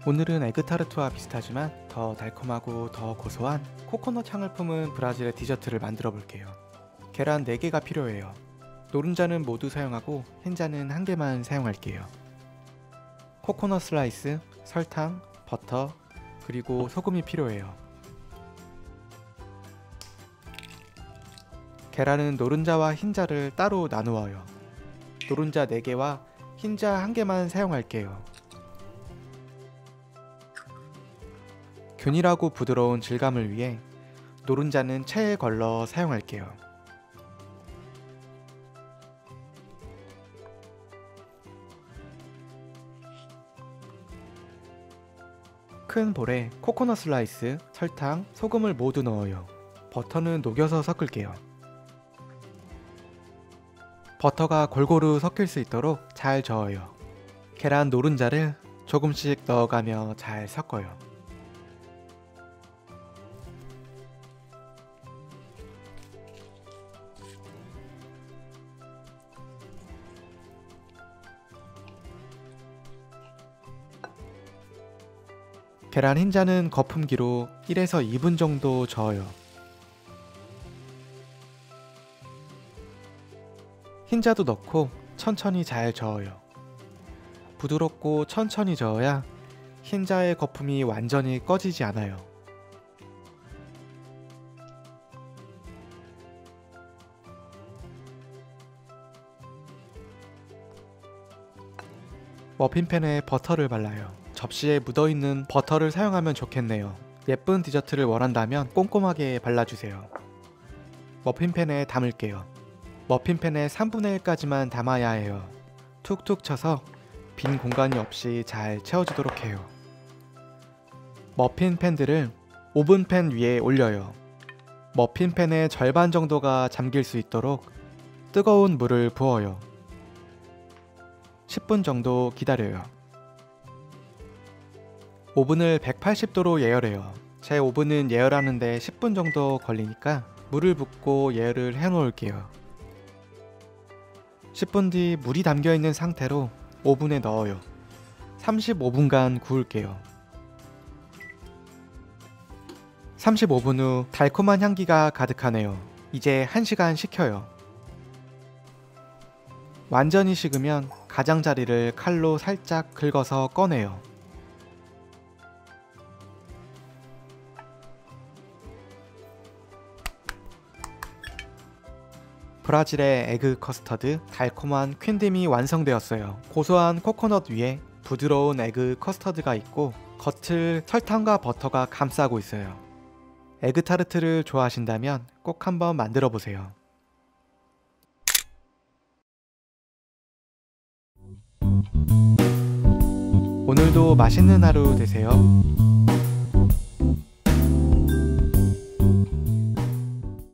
오늘은 에그타르트와 비슷하지만 더 달콤하고 더 고소한 코코넛 향을 품은 브라질의 디저트를 만들어 볼게요. 계란 4개가 필요해요. 노른자는 모두 사용하고 흰자는 1개만 사용할게요. 코코넛 슬라이스, 설탕, 버터, 그리고 소금이 필요해요. 계란은 노른자와 흰자를 따로 나누어요. 노른자 4개와 흰자 1개만 사용할게요. 균일하고 부드러운 질감을 위해 노른자는 체에 걸러 사용할게요. 큰 볼에 코코넛 슬라이스, 설탕, 소금을 모두 넣어요. 버터는 녹여서 섞을게요. 버터가 골고루 섞일 수 있도록 잘 저어요. 계란 노른자를 조금씩 넣어가며 잘 섞어요. 계란 흰자는 거품기로 1에서 2분 정도 저어요. 흰자도 넣고 천천히 잘 저어요. 부드럽고 천천히 저어야 흰자의 거품이 완전히 꺼지지 않아요. 머핀팬에 버터를 발라요. 접시에 묻어있는 버터를 사용하면 좋겠네요. 예쁜 디저트를 원한다면 꼼꼼하게 발라주세요. 머핀팬에 담을게요. 머핀팬에 3분의 1까지만 담아야 해요. 툭툭 쳐서 빈 공간이 없이 잘 채워지도록 해요. 머핀팬들을 오븐팬 위에 올려요. 머핀팬의 절반 정도가 잠길 수 있도록 뜨거운 물을 부어요. 10분 정도 기다려요. 오븐을 180도로 예열해요. 제 오븐은 예열하는데 10분 정도 걸리니까 물을 붓고 예열을 해 놓을게요. 10분 뒤 물이 담겨있는 상태로 오븐에 넣어요. 35분간 구울게요. 35분 후 달콤한 향기가 가득하네요. 이제 1시간 식혀요. 완전히 식으면 가장자리를 칼로 살짝 긁어서 꺼내요. 브라질의 에그 커스터드 달콤한 퀸딤이 완성되었어요. 고소한 코코넛 위에 부드러운 에그 커스터드가 있고 겉을 설탕과 버터가 감싸고 있어요. 에그타르트를 좋아하신다면 꼭 한번 만들어 보세요. 오늘도 맛있는 하루 되세요.